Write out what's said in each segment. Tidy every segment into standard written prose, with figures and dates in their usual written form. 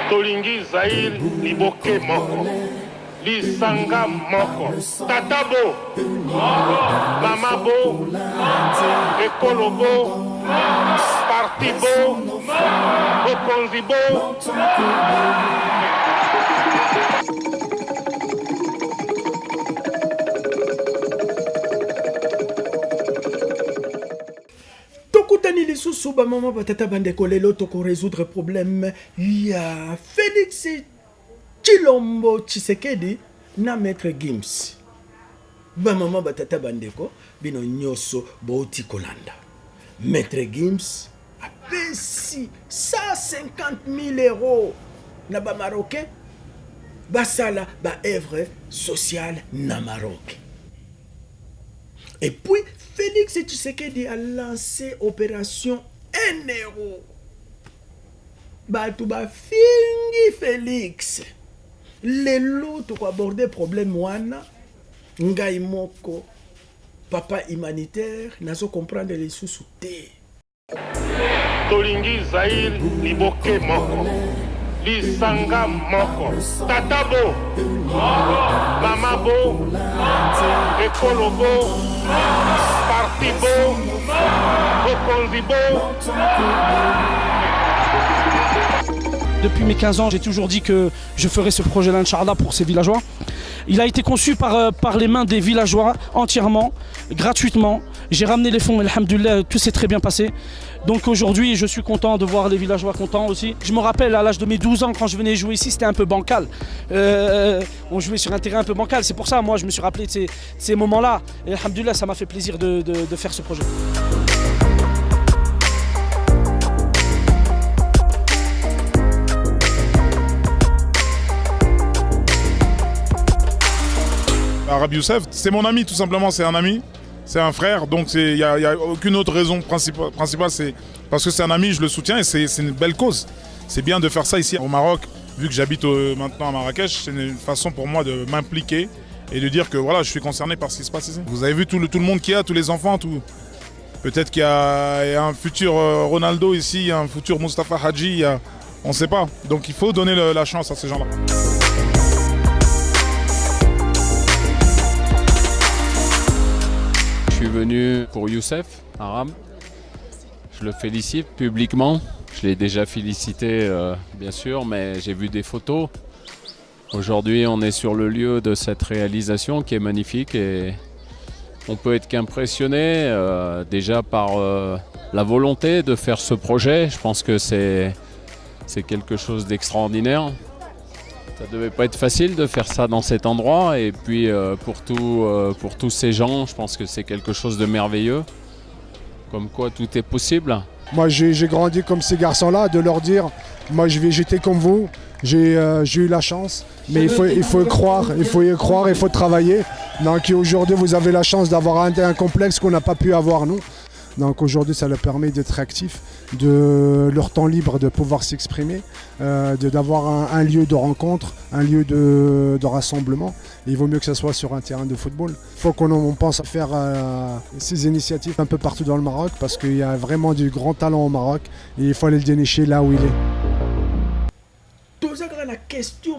Tolingi Zaïr Liboke Moko, Lisanga Moko, Tatabo, Mamabo, Ekolobo, Partibo, Okonzibo. Tokutani lisusu ba mama batata bandeko lelo toko résoudre problème ya Félix Tshilombo Tshisekedi na Maître Gims. Ba mama batata bandeko bino nyoso bouti kolanda. Maître Gims a payé 150 000 euros na ba Marocain basala ba œuvre sociale na Maroc. Et puis Félix Tshisekedi a lancé opération 1 euro. Batouba fingi Félix. Lelo to aborder problème wana. Ngai moko. Papa humanitaire. Nazo comprendre les sous-soutés. Tolingi Zaïr Liboke Moko, Lisanga Moko, Tatabo, Mamabo, Ekolobo, Partibo, Okonzibo. Depuis mes 15 ans, j'ai toujours dit que je ferais ce projet-là, Inch'Allah, pour ces villageois. Il a été conçu par les mains des villageois entièrement, gratuitement. J'ai ramené les fonds, alhamdoulilah, tout s'est très bien passé. Donc aujourd'hui, je suis content de voir les villageois contents aussi. Je me rappelle à l'âge de mes 12 ans, quand je venais jouer ici, c'était un peu bancal. On jouait sur un terrain un peu bancal. C'est pour ça, moi, je me suis rappelé de ces moments-là. Et alhamdoulilah, ça m'a fait plaisir de faire ce projet. Arab Youssef, c'est mon ami tout simplement, c'est un ami, c'est un frère, donc il n'y a aucune autre raison principale, c'est parce que c'est un ami, je le soutiens et c'est une belle cause. C'est bien de faire ça ici au Maroc, vu que j'habite maintenant à Marrakech, c'est une façon pour moi de m'impliquer et de dire que voilà, je suis concerné par ce qui se passe ici. Vous avez vu tout le monde qu'il y a, tous les enfants, tout. Peut-être qu'il y a un futur Ronaldo ici, un futur Mustafa Hadji, on ne sait pas. Donc il faut donner la chance à ces gens-là. Je suis venu pour Youssef, Aram. Je le félicite publiquement. Je l'ai déjà félicité, bien sûr, mais j'ai vu des photos. Aujourd'hui, on est sur le lieu de cette réalisation qui est magnifique et on peut être qu'impressionné déjà par la volonté de faire ce projet. Je pense que c'est quelque chose d'extraordinaire. Ça ne devait pas être facile de faire ça dans cet endroit et puis pour tous ces gens, je pense que c'est quelque chose de merveilleux. Comme quoi tout est possible. Moi j'ai grandi comme ces garçons-là, de leur dire, moi j'étais comme vous, j'ai eu la chance, mais il faut y croire, il faut travailler. Donc aujourd'hui vous avez la chance d'avoir un complexe qu'on n'a pas pu avoir nous. Donc aujourd'hui, ça leur permet d'être actifs, de leur temps libre, de pouvoir s'exprimer, d'avoir un lieu de rencontre, un lieu de rassemblement. Et il vaut mieux que ce soit sur un terrain de football. Il faut qu'on pense à faire ces initiatives un peu partout dans le Maroc parce qu'il y a vraiment du grand talent au Maroc et il faut aller le dénicher là où il est. La question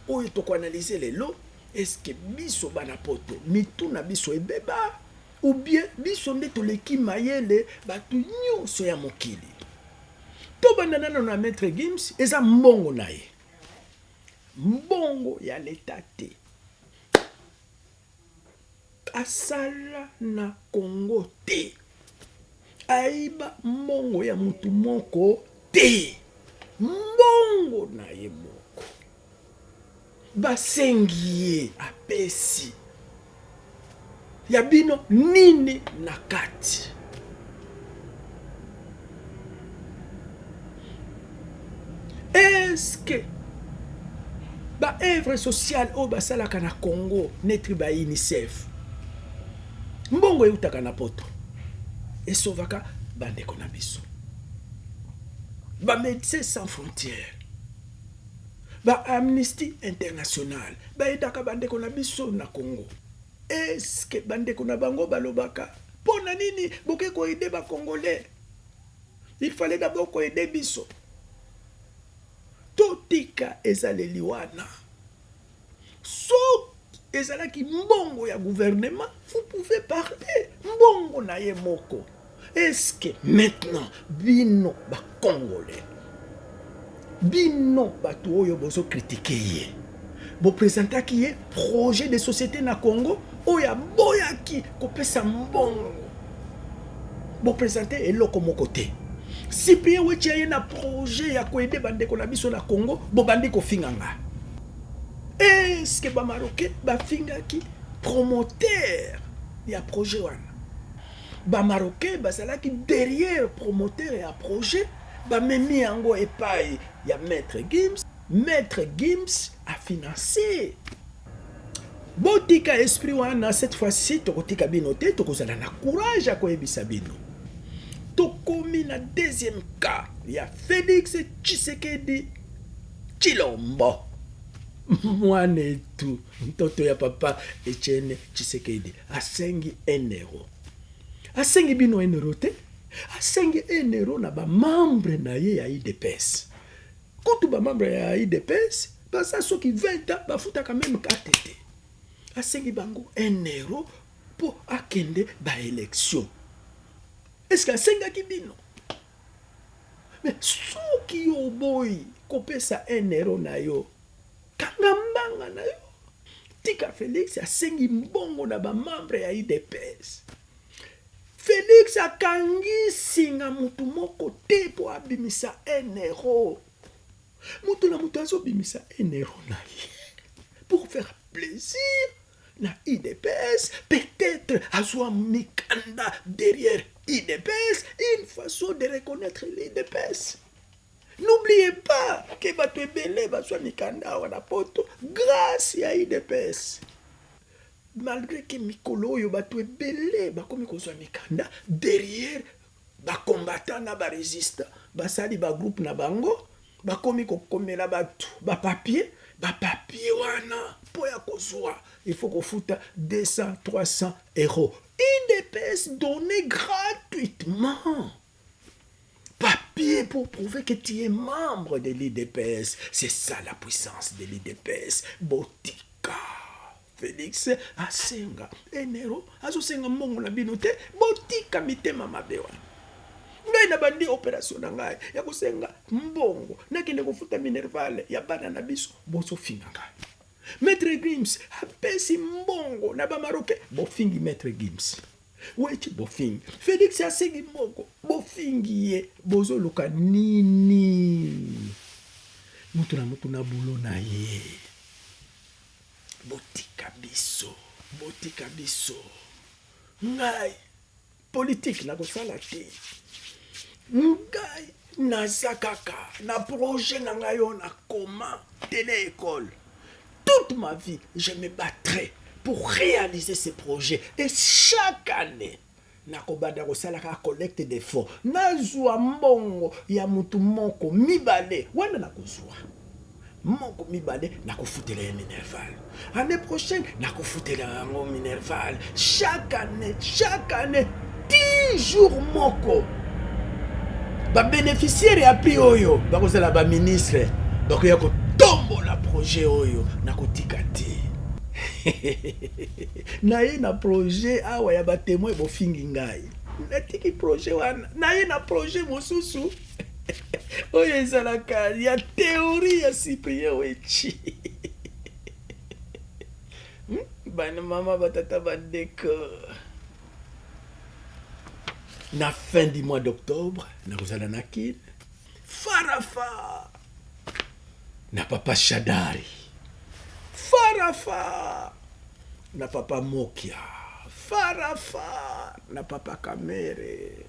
où il faut analyser les lots, est-ce que biso banapoto, mituna biso ebeba? Ou bien, biso nde toleki mayele batu nyonso ya mokili. To bandana na Maître Gims, eza mbongo na ye. Mbongo ya leta te. Asala na Congo te. Aiba mbongo ya mutu moko te. Mbongo na ye moko. Basengi ye apesi. Yabino nini nakati. Est-ce que ba œuvre sociale au basalaka na Congo netri ba UNICEF mbongo eutaka na poto esovaka bandeko na biso ba Médecins Sans Frontières ba Amnesty International ba edaka bandeko na biso na Congo. Est-ce que bandeko na bango balobaka pona nini boke ko aider ba Congolais? Il fallait d'abord ko aider biso. To botika ezaleli wana so ezalaki mbongo ya gouvernement vous pouvez parler mbongo na ye moko. Est-ce que maintenant bino bakongolais bino bato oyo bozo critiquer ye bopresentaki ye projet de société na Congo oyo aboyaki kopesa mbongo bopresente eloko moko te Cyprien Wetchi aye na projet ya koede bandeko na biso na Congo bobandi kofinganga. Est-ce que bamarocain bafingaki promoteur ya projet wana bamarocain bazalaki derrière promoteur ya projet bamemi yango epai ya Maître Gims. Maître Gims a financé botika esprit wana. Cette fois-ci tokotika bino te tokozala na courage ya koyebisa bino tokomi na deuxième cas ya Félix Tshisekedi Tshilombo mwana etu mtoto ya papa Etienne Tshisekedi asengi 1 euro. Asengi bino 1 euro te, asengi 1 euro na ba membre na ye ya IDPS. Kutu ba membre ya IDPS basa soki 20 ans bafuta quand même carte te. Asengi bango 1 euro po akende ba élection. Est-ce que asenga ki bino? Mais soki yo boy kopesa 1 euro na yo kangambanga na yo tika Félix asengi mbongo na ba membre ya IDPS. Félix akangi singa mutu moko te po abimisa 1 euro. Mutu na mutu azobimisa 1 euro na ye pour faire plaisir na IDPS. Peut-être azwa mikanda derrière IDPS, une façon de reconnaître l'IDPS. N'oubliez pas que bato ebele bazwa mikanda wana poto grâce à IDPS. Malgré que mikolo yo bato ebele bakomi kozwa mikanda derrière ba combattant na ba résistant basali ba groupe na bango bakomi kokomela bato ba papier wana po ya kozwa il faut kofuta 200-300 euros. IDPS donné gratuitement papier pour prouver que tu es membre de l'IDPS. C'est ça la puissance de l'IDPS. Botika Félix asenga 1 euro azosenga mbongo na bino te botika mitema mabewa. Ngai na bandi opération na ngai ya kosenga mbongo nakende kofuta minerval ya bana na biso boso finga ngai. Maître Gims apesi mbongo na ba marocain bofingi Maître Gims. Wetchi bofingi Félix asengi mbongo bofingi ye bozo luka nini mutu na bulo na ye. Botika biso ngai politique na kosala te ngai naza kaka na projet na ngai na koma télé école. Toute ma vie je me battrai pour réaliser ce projet et chaque année nakobanda kosalaka collecte des fonds nazwa mbongo ya mutu moko mibale wana nakozwa moko mibale nakofutela ya minerval. Année prochaine nakofutela yango minerval. Chaque année 10 jours moko ba bénéficiaire ya prix oyo bakozala ba ministre bakoya kotombola projet oyo nakotika te. Naye na projet awa ya ba témoin bofingi ngai natiki projet wana naye na projet mosusu oyo ezalaka ya théorie ya Cyprien Wetchi. Bana mama batata bandeko. Na fin du mois d'octobre nakozala na kine Farafa na papa Shadari, Farafa na papa Mokia, Farafa na papa Kamere,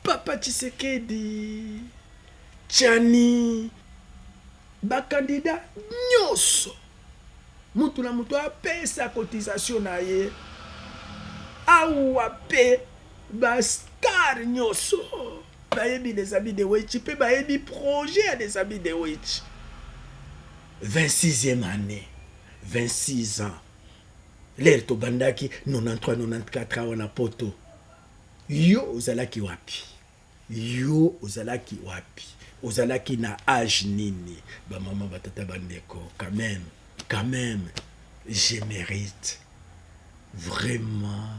papa Tshisekedi, Tchani, bakandida nyoso mutu na mutu apesa cotisation na ye awa pe bastar nyoso bayebi les habits de Wetchi pe bayebi projet des habits de Wetchi. 26e année, 26 ans. L'air to bandaki 93-94 ans na poto. Yo ozalaki wapi? ozalaki na âge nini bamama batata bandeko quand même je mérite vraiment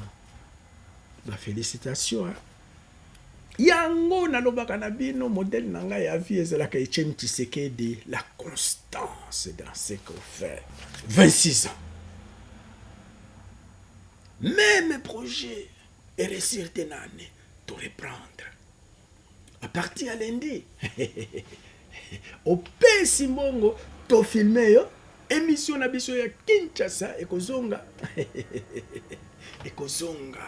félicitations hein? Yango nalobaka na bino modèle na ngai ya vie ezalaka Etienne Tshisekedi, la constance dans ce qu'on fait. 26 ans. Même projet et réussir tes années, te reprendre. À partir à lundi, au pesi mbongo, to filmer yo, émission na biso ya Kinshasa, ekozonga. Ekozonga.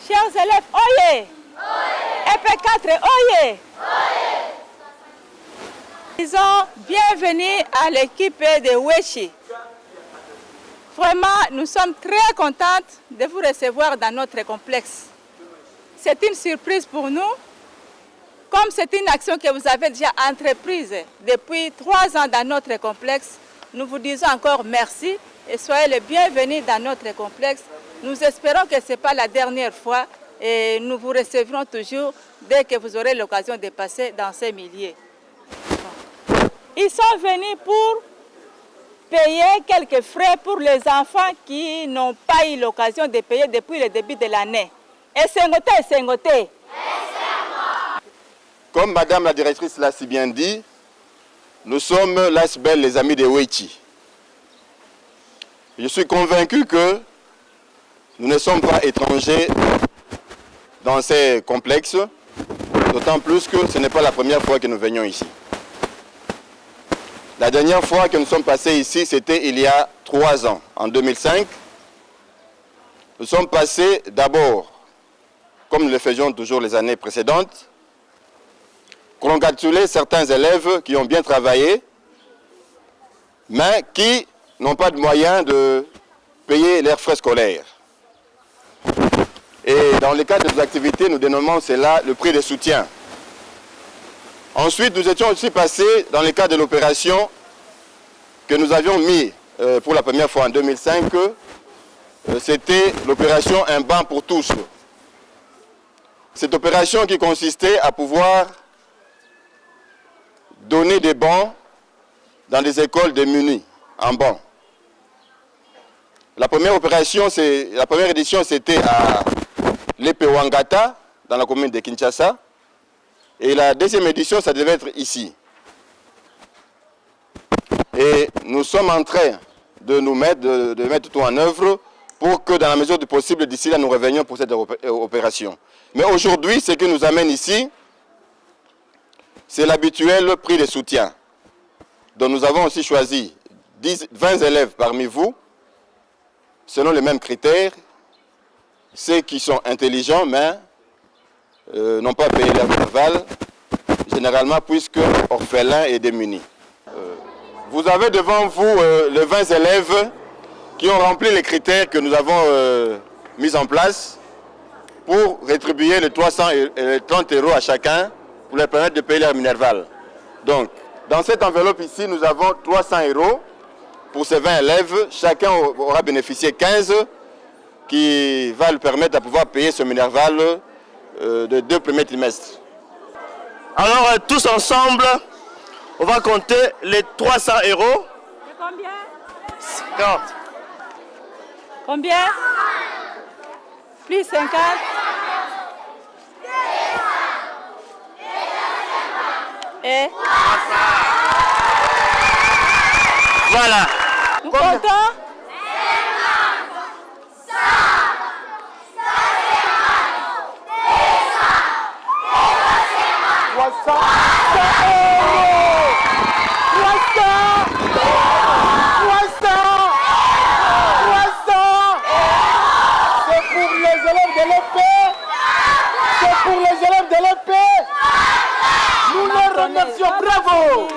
Chers élèves, oyez! EP4, oyez! Disons bienvenue à l'équipe de Weshi. Vraiment, nous sommes très contentes de vous recevoir dans notre complexe. C'est une surprise pour nous, comme c'est une action que vous avez déjà entreprise depuis 3 ans dans notre complexe. Nous vous disons encore merci et soyez les bienvenus dans notre complexe. Nous espérons que ce n'est pas la dernière fois et nous vous recevrons toujours dès que vous aurez l'occasion de passer dans ces milieux. Ils sont venus pour payer quelques frais pour les enfants qui n'ont pas eu l'occasion de payer depuis le début de l'année. Et c'est ngoté. Comme Madame la directrice l'a si bien dit, nous sommes l'ASBEL, les amis de Wechi. Je suis convaincu que nous ne sommes pas étrangers dans ces complexes, d'autant plus que ce n'est pas la première fois que nous venions ici. La dernière fois que nous sommes passés ici, c'était il y a 3 ans, en 2005. Nous sommes passés d'abord, comme nous le faisions toujours les années précédentes, congratuler certains élèves qui ont bien travaillé, mais qui n'ont pas de moyens de payer leurs frais scolaires. Et dans le cadre de nos activités, nous dénommons cela le prix de soutien. Ensuite, nous étions aussi passés dans le cadre de l'opération que nous avions mis pour la première fois en 2005. C'était l'opération Un banc pour tous. Cette opération qui consistait à pouvoir donner des bancs dans des écoles démunies en banc. La première édition, c'était à l'Epewangata, dans la commune de Kinshasa. Et la deuxième édition, ça devait être ici. Et nous sommes en train de mettre tout en œuvre pour que, dans la mesure du possible, d'ici là, nous revenions pour cette opération. Mais aujourd'hui, ce qui nous amène ici, c'est l'habituel prix de soutien. Donc nous avons aussi choisi 20 élèves parmi vous, selon les mêmes critères, ceux qui sont intelligents, mais n'ont pas payé leur aval, généralement puisque orphelins et démunis. Vous avez devant vous les 20 élèves qui ont rempli les critères que nous avons mis en place pour rétribuer les 300 et les 30 € à chacun pour leur permettre de payer leur minerval. Donc, dans cette enveloppe ici, nous avons 300 € pour ces 20 élèves. Chacun aura bénéficié 15 qui va lui permettre de pouvoir payer ce minerval de 2 premiers trimestres. Alors, tous ensemble, on va compter les 300 €. Et combien? 50. Combien? Plus 50. Et Voilà. nous comptons. Nous les remercions, bravo!